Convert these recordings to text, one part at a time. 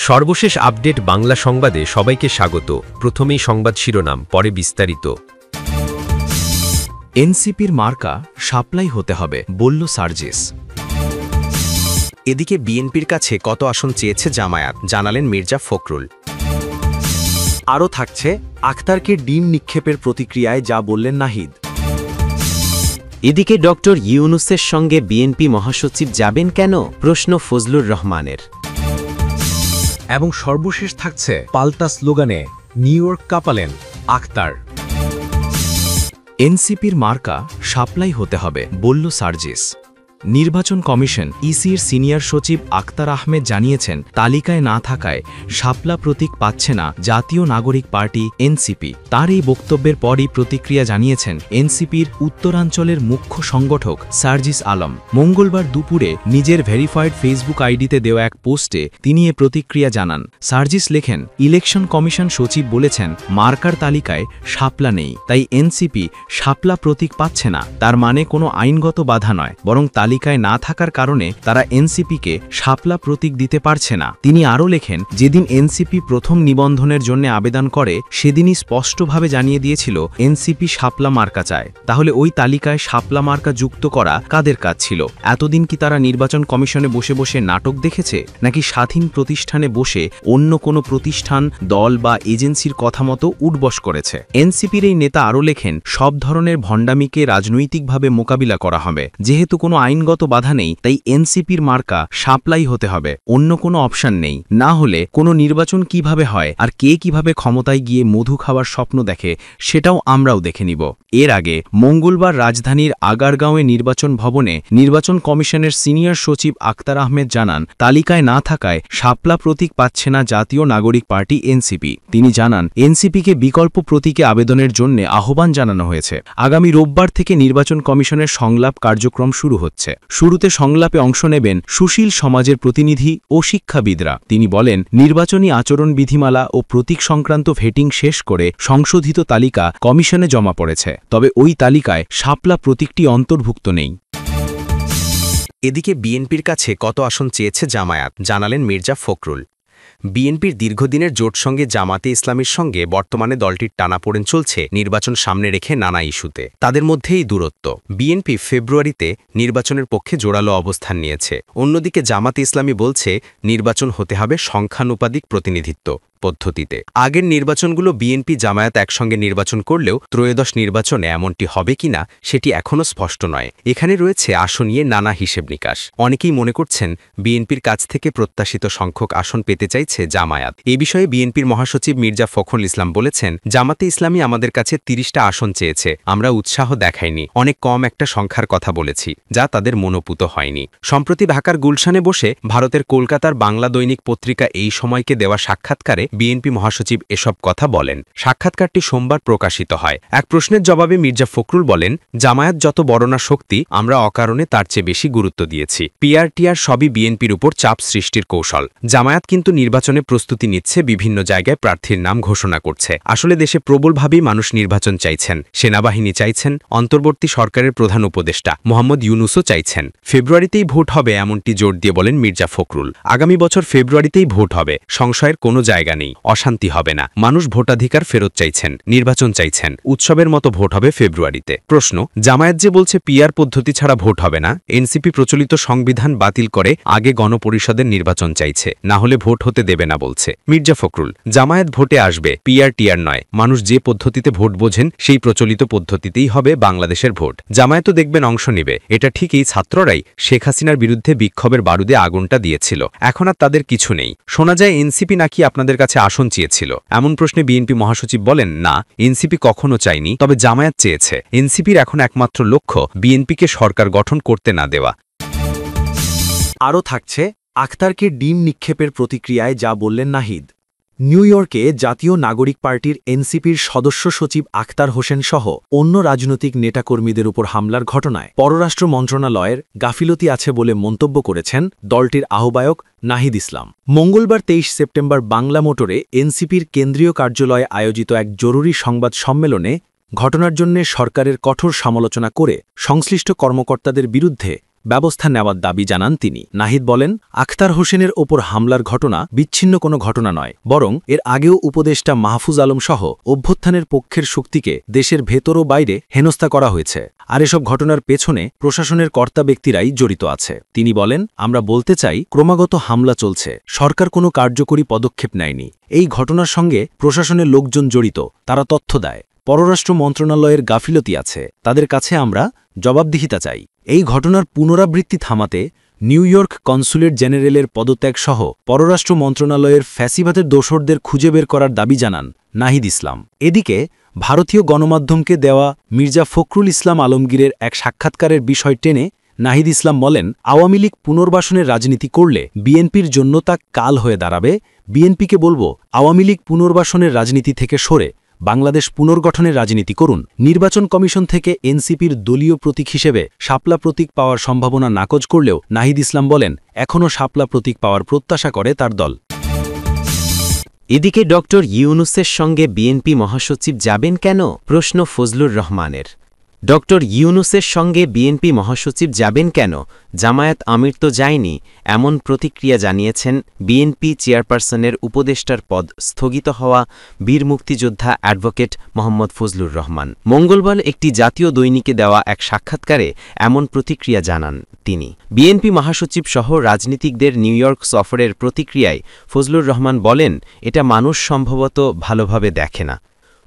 সর্বশেষ আপডেট বাংলা সংবাদে সবাইকে স্বাগত। প্রথমেই সংবাদ শিরোনাম, পরে বিস্তারিত। এনসিপির মার্কা সাপ্লাই হতে হবে, বলল সার্জিস। এদিকে বিএনপির কাছে কত আসন চেয়েছে জামায়াত, জানালেন মির্জা ফখরুল। আরও থাকছে আখতারকে ডিম নিক্ষেপের প্রতিক্রিয়ায় যা বললেন নাহিদ। এদিকে ডক্টর ইউনূসের সঙ্গে বিএনপি মহাসচিব যাবেন কেন, প্রশ্ন ফজলুর রহমানের। এবং সর্বশেষ থাকছে পাল্টা স্লোগানে নিউ ইয়র্ক কাঁপালেন আখতার। এনসিপির মার্কা সাপ্লাই হতে হবে, বলল সার্জিস। নির্বাচন কমিশন ইসির সিনিয়র সচিব আখতার আহমেদ জানিয়েছেন, তালিকায় না থাকায় শাপলা প্রতীক পাচ্ছে না জাতীয় নাগরিক পার্টি এনসিপি। তার এই বক্তব্যের পরই প্রতিক্রিয়া জানিয়েছেন এনসিপির উত্তরাঞ্চলের মুখ্য সংগঠক সার্জিস আলম। মঙ্গলবার দুপুরে নিজের ভেরিফাইড ফেসবুক আইডিতে দেওয়া এক পোস্টে তিনি এ প্রতিক্রিয়া জানান। সার্জিস লেখেন, ইলেকশন কমিশন সচিব বলেছেন মার্কার তালিকায় শাপলা নেই, তাই এনসিপি শাপলা প্রতীক পাচ্ছে না। তার মানে কোনো আইনগত বাধা নয়, বরং তালিকায় না থাকার কারণে তারা এনসিপিকে শাপলা প্রতীক দিতে পারছে না। তিনি আরও লেখেন, যেদিন এনসিপি প্রথম নিবন্ধনের জন্য আবেদন করে সেদিনই স্পষ্টভাবে জানিয়ে দিয়েছিল এনসিপি শাপলা মার্কা চায়। তাহলে ওই তালিকায় শাপলা মার্কা যুক্ত করা কাদের কাজ ছিল? এতদিন কি তারা নির্বাচন কমিশনে বসে বসে নাটক দেখেছে, নাকি স্বাধীন প্রতিষ্ঠানে বসে অন্য কোনো প্রতিষ্ঠান, দল বা এজেন্সির কথা মতো উঠবস করেছে? এনসিপির এই নেতা আরও লেখেন, সব ধরনের ভণ্ডামিকে রাজনৈতিকভাবে মোকাবিলা করা হবে। যেহেতু কোনো আইনগত বাধা নেই, তাই এনসিপির মার্কা সাপ্লাই হতে হবে, অন্য কোনো অপশন নেই। না হলে কোনো নির্বাচন কিভাবে হয় আর কে কিভাবে ক্ষমতায় গিয়ে মধু খাওয়ার স্বপ্ন দেখে সেটাও আমরাও দেখে নিব। এর আগে মঙ্গলবার রাজধানীর আগারগাঁওয়ে নির্বাচন ভবনে নির্বাচন কমিশনের সিনিয়র সচিব আখতার আহমেদ জানান, তালিকায় না থাকায় শাপলা প্রতীক পাচ্ছে না জাতীয় নাগরিক পার্টি এনসিপি। তিনি জানান, এনসিপিকে বিকল্প প্রতীকে আবেদনের জন্য আহ্বান জানানো হয়েছে। আগামী রোববার থেকে নির্বাচন কমিশনের সংলাপ কার্যক্রম শুরু হচ্ছে। শুরুতে সংলাপে অংশ নেবেন সুশীল সমাজের প্রতিনিধি ও শিক্ষাবিদরা। তিনি বলেন, নির্বাচনী আচরণ বিধিমালা ও প্রতীক সংক্রান্ত ভেটিং শেষ করে সংশোধিত তালিকা কমিশনে জমা পড়েছে, তবে ওই তালিকায় শাপলা প্রতীকটি অন্তর্ভুক্ত নেই। এদিকে বিএনপির কাছে কত আসন চেয়েছে জামায়াত, জানালেন মির্জা ফখরুল। বিএনপির দীর্ঘদিনের জোট সঙ্গে জামাতে ইসলামীর সঙ্গে বর্তমানে দলটির টানাপোড়েন চলছে নির্বাচন সামনে রেখে নানা ইস্যুতে। তাদের মধ্যেই দূরত্ব। বিএনপি ফেব্রুয়ারিতে নির্বাচনের পক্ষে জোরালো অবস্থান নিয়েছে। অন্যদিকে জামাতে ইসলামী বলছে নির্বাচন হতে হবে সংখ্যানুপাতিক প্রতিনিধিত্ব পদ্ধতিতে। আগের নির্বাচনগুলো বিএনপি জামায়াত একসঙ্গে নির্বাচন করলেও ত্রয়োদশ নির্বাচনে এমনটি হবে কিনা সেটি এখনও স্পষ্ট নয়। এখানে রয়েছে আসন নিয়ে নানা হিসেব নিকাশ। অনেকেই মনে করছেন বিএনপির কাছ থেকে প্রত্যাশিত সংখ্যক আসন পেতে চাইছে জামায়াত। এ বিষয়ে বিএনপির মহাসচিব মির্জা ফখরুল ইসলাম বলেছেন, জামাতে ইসলামী আমাদের কাছে 30টা আসন চেয়েছে, আমরা উৎসাহ দেখাইনি, অনেক কম একটা সংখ্যার কথা বলেছি, যা তাদের মনোপুত হয়নি। সম্প্রতি ঢাকার গুলশানে বসে ভারতের কলকাতার বাংলা দৈনিক পত্রিকা এই সময়কে দেওয়া সাক্ষাৎকারে বিএনপি মহাসচিব এসব কথা বলেন। সাক্ষাৎকারটি সোমবার প্রকাশিত হয়। এক প্রশ্নের জবাবে মির্জা ফখরুল বলেন, জামায়াত যত বড় না শক্তি, আমরা অকারণে তার চেয়ে বেশি গুরুত্ব দিয়েছি। পিআরটিআর সবই বিএনপির উপর চাপ সৃষ্টির কৌশল। জামায়াত কিন্তু নির্বাচনে প্রস্তুতি নিচ্ছে, বিভিন্ন জায়গায় প্রার্থীর নাম ঘোষণা করছে। আসলে দেশে প্রবলভাবেই মানুষ নির্বাচন চাইছেন। সেনাবাহিনী চাইছেন, অন্তর্বর্তী সরকারের প্রধান উপদেষ্টা মোহাম্মদ ইউনূসও চাইছেন। ফেব্রুয়ারিতেই ভোট হবে এমনটি জোর দিয়ে বলেন মির্জা ফখরুল। আগামী বছর ফেব্রুয়ারিতেই ভোট হবে, সংশয়ের কোনো জায়গা নেই, অশান্তি হবে না। মানুষ ভোটাধিকার ফেরত চাইছেন, নির্বাচন চাইছেন। উৎসবের মতো ভোট হবে ফেব্রুয়ারিতে। প্রশ্ন, জামায়াত যে বলছে পিআর পদ্ধতি ছাড়া ভোট হবে না, এনসিপি প্রচলিত সংবিধান বাতিল করে আগে গণপরিষদের নির্বাচন চাইছে, না হলে ভোট হতে দেবে না বলছে মির্জা ফখরুল। জামায়াত ভোটে আসবে, পিআর নয়। মানুষ যে পদ্ধতিতে ভোট বোঝেন সেই প্রচলিত পদ্ধতিতেই হবে বাংলাদেশের ভোট। জামায়াতও দেখবেন অংশ নেবে। এটা ঠিক এই ছাত্ররাই শেখ হাসিনার বিরুদ্ধে বিক্ষোভের বারুদে আগুনটা দিয়েছিল। এখন আর তাদের কিছু নেই। শোনা যায় এনসিপি নাকি আপনাদের কাছে আসন চেয়েছিল। এমন প্রশ্নে বিএনপি মহাসচিব বলেন, না, এনসিপি কখনো চায়নি, তবে জামায়াত চেয়েছে। এনসিপির এখন একমাত্র লক্ষ্য বিএনপিকে সরকার গঠন করতে না দেওয়া। আরও থাকছে আখতারকে ডিম নিক্ষেপের প্রতিক্রিয়ায় যা বললেন নাহিদ। নিউ ইয়র্কে জাতীয় নাগরিক পার্টির এনসিপির সদস্য সচিব আখতার হোসেন সহ অন্য রাজনৈতিক নেতাকর্মীদের উপর হামলার ঘটনায় পররাষ্ট্র মন্ত্রণালয়ের গাফিলতি আছে বলে মন্তব্য করেছেন দলটির আহ্বায়ক নাহিদ ইসলাম। মঙ্গলবার 23 সেপ্টেম্বর বাংলা মোটরে এনসিপির কেন্দ্রীয় কার্যালয়ে আয়োজিত এক জরুরি সংবাদ সম্মেলনে ঘটনার জন্য সরকারের কঠোর সমালোচনা করে সংশ্লিষ্ট কর্মকর্তাদের বিরুদ্ধে ব্যবস্থা নেওয়ার দাবি জানান তিনি। নাহিদ বলেন, আখতার হোসেনের ওপর হামলার ঘটনা বিচ্ছিন্ন কোনো ঘটনা নয়, বরং এর আগেও উপদেষ্টা মাহফুজ আলম সহ অভ্যুত্থানের পক্ষের শক্তিকে দেশের ভেতর ও বাইরে হেনস্থা করা হয়েছে। আর এসব ঘটনার পেছনে প্রশাসনের কর্তা ব্যক্তিরাই জড়িত আছে। তিনি বলেন, আমরা বলতে চাই, ক্রমাগত হামলা চলছে, সরকার কোনো কার্যকরী পদক্ষেপ নেয়নি। এই ঘটনার সঙ্গে প্রশাসনের লোকজন জড়িত, তারা তথ্য দেয়। পররাষ্ট্র মন্ত্রণালয়ের গাফিলতি আছে, তাদের কাছে আমরা জবাবদিহিতা চাই। এই ঘটনার পুনরাবৃত্তি থামাতে নিউ ইয়র্ক কনসুলেট জেনারেলের পদত্যাগ সহ পররাষ্ট্র মন্ত্রণালয়ের ফ্যাসিবাদের দোসরদের খুঁজে বের করার দাবি জানান নাহিদ ইসলাম। এদিকে ভারতীয় গণমাধ্যমকে দেওয়া মির্জা ফখরুল ইসলাম আলমগীরের এক সাক্ষাৎকারের বিষয় টেনে নাহিদ ইসলাম বলেন, আওয়ামী লীগ পুনর্বাসনের রাজনীতি করলে বিএনপির জন্য তা কাল হয়ে দাঁড়াবে। বিএনপিকে বলবো, আওয়ামী লীগ পুনর্বাসনের রাজনীতি থেকে সরে বাংলাদেশ পুনর্গঠনের রাজনীতি করুন। নির্বাচন কমিশন থেকে এনসিপির দলীয় প্রতীক হিসেবে শাপলা প্রতীক পাওয়ার সম্ভাবনা নাকচ করলেও নাহিদ ইসলাম বলেন, এখনও শাপলা প্রতীক পাওয়ার প্রত্যাশা করে তার দল। এদিকে ডক্টর ইউনুসের সঙ্গে বিএনপি মহাসচিব যাবেন কেন? প্রশ্ন ফজলুর রহমানের। ডক্টর ইউনুসের সঙ্গে বিএনপি মহাসচিব যাবেন কেন? জামায়াত আমির তো যায়নি, এমন প্রতিক্রিয়া জানিয়েছেন বিএনপি চেয়ারপারসনের উপদেষ্টার পদ স্থগিত হওয়া বীর মুক্তিযোদ্ধা অ্যাডভোকেট মোহাম্মদ ফজলুর রহমান। মঙ্গলবার একটি জাতীয় দৈনিকে দেওয়া এক সাক্ষাৎকারে এমন প্রতিক্রিয়া জানান তিনি। বিএনপি মহাসচিব সহ রাজনীতিকদের নিউ ইয়র্ক সফরের প্রতিক্রিয়ায় ফজলুর রহমান বলেন, এটা মানুষ সম্ভবত ভালোভাবে দেখে না।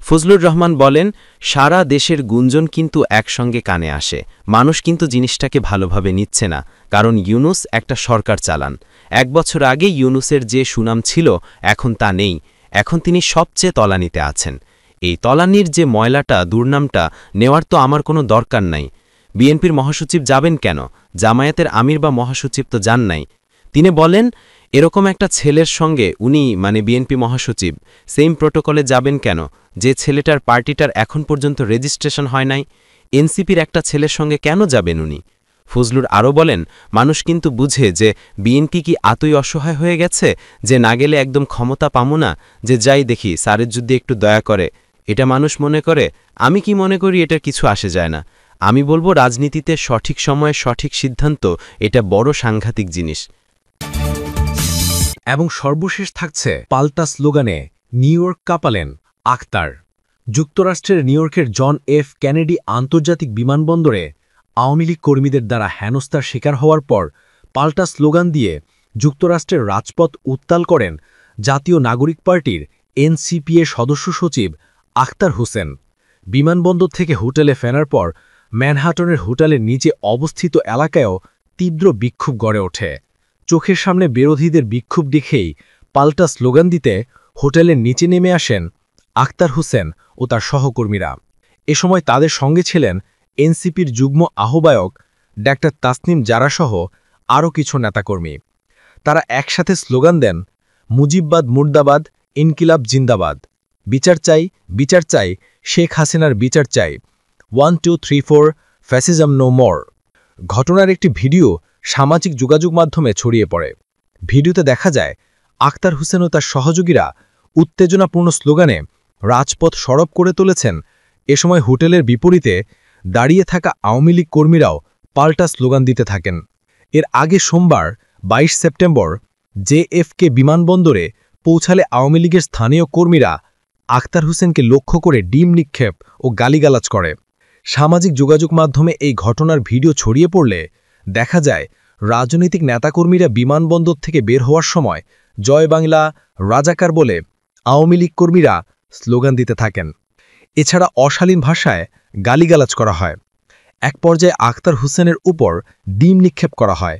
ফজলুর রহমান বলেন, সারা দেশের গুঞ্জন কিন্তু একসঙ্গে কানে আসে, মানুষ কিন্তু জিনিসটাকে ভালোভাবে নিচ্ছে না, কারণ ইউনুস একটা সরকার চালান। 1 বছর আগে ইউনুসের যে সুনাম ছিল এখন তা নেই, এখন তিনি সবচেয়ে তলানিতে আছেন। এই তলানির যে ময়লাটা, দুর্নামটা নেওয়ার তো আমার কোনো দরকার নাই। বিএনপির মহাসচিব যাবেন কেন? জামায়াতের আমির বা মহাসচিব তো যান নাই। তিনি বলেন, এরকম একটা ছেলের সঙ্গে উনি বিএনপি মহাসচিব সেম প্রোটোকলে যাবেন কেন, যে ছেলেটার পার্টিটার এখন পর্যন্ত রেজিস্ট্রেশন হয় নাই? এনসিপির একটা ছেলের সঙ্গে কেন যাবেন উনি? ফজলুর আরও বলেন, মানুষ কিন্তু বুঝে যে বিএনপি কি এতই অসহায় হয়ে গেছে যে না গেলে একদম ক্ষমতা পামু না, যে যাই দেখি স্যারের যদি একটু দয়া করে। এটা মানুষ মনে করে। আমি কি মনে করি, এটার কিছু আসে যায় না। আমি বলবো, রাজনীতিতে সঠিক সময়ে সঠিক সিদ্ধান্ত এটা বড় সাংঘাতিক জিনিস। এবং সর্বশেষ থাকছে পাল্টা স্লোগানে নিউ ইয়র্ক কাঁপালেন আখতার। যুক্তরাষ্ট্রের নিউ ইয়র্কের জন এফ কেনেডি আন্তর্জাতিক বিমানবন্দরে আওয়ামী লীগ কর্মীদের দ্বারা হেনস্থার শিকার হওয়ার পর পাল্টা স্লোগান দিয়ে যুক্তরাষ্ট্রের রাজপথ উত্তাল করেন জাতীয় নাগরিক পার্টির এনসিপিএ সদস্য সচিব আখতার হোসেন। বিমানবন্দর থেকে হোটেলে ফেরার পর ম্যানহাটনের হোটেলের নিচে অবস্থিত এলাকায়ও তীব্র বিক্ষোভ গড়ে ওঠে। চোখের সামনে বিরোধীদের বিক্ষোভ দেখেই পাল্টা স্লোগান দিতে হোটেলের নিচে নেমে আসেন আখতার হোসেন ও তার সহকর্মীরা। এ সময় তাদের সঙ্গে ছিলেন এনসিপির যুগ্ম আহ্বায়ক ডাক্তার তাসনিম জারাসহ আরও কিছু নেতাকর্মী। তারা একসাথে স্লোগান দেন, মুজিববাদ মুর্দাবাদ, ইনকিলাব জিন্দাবাদ, বিচার চাই, বিচার চাই, শেখ হাসিনার বিচার চাই, 1 2 3 4 ফ্যাসিজম নো মোর। ঘটনার একটি ভিডিও সামাজিক যোগাযোগ মাধ্যমে ছড়িয়ে পড়ে। ভিডিওতে দেখা যায় আখতার হোসেন ও তার সহযোগীরা উত্তেজনাপূর্ণ স্লোগানে রাজপথ সরব করে তুলেছেন। এ সময় হোটেলের বিপরীতে দাঁড়িয়ে থাকা আওয়ামী লীগ কর্মীরাও পাল্টা স্লোগান দিতে থাকেন। এর আগে সোমবার 22 সেপ্টেম্বর জেএফকে বিমানবন্দরে পৌঁছালে আওয়ামী লীগের স্থানীয় কর্মীরা আখতার হোসেনকে লক্ষ্য করে ডিম নিক্ষেপ ও গালিগালাজ করে। সামাজিক যোগাযোগ মাধ্যমে এই ঘটনার ভিডিও ছড়িয়ে পড়লে দেখা যায় রাজনৈতিক নেতাকর্মীরা বিমানবন্দর থেকে বের হওয়ার সময় জয় বাংলা, রাজাকার বলে আওয়ামী লীগ কর্মীরা স্লোগান দিতে থাকেন। এছাড়া অশালীন ভাষায় গালিগালাজ করা হয়। এক পর্যায়ে আখতার হোসেনের উপর ডিম নিক্ষেপ করা হয়।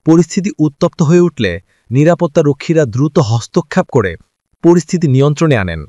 পরিস্থিতি উত্তপ্ত হয়ে উঠলে নিরাপত্তারক্ষীরা দ্রুত হস্তক্ষেপ করে পরিস্থিতি নিয়ন্ত্রণে আনেন।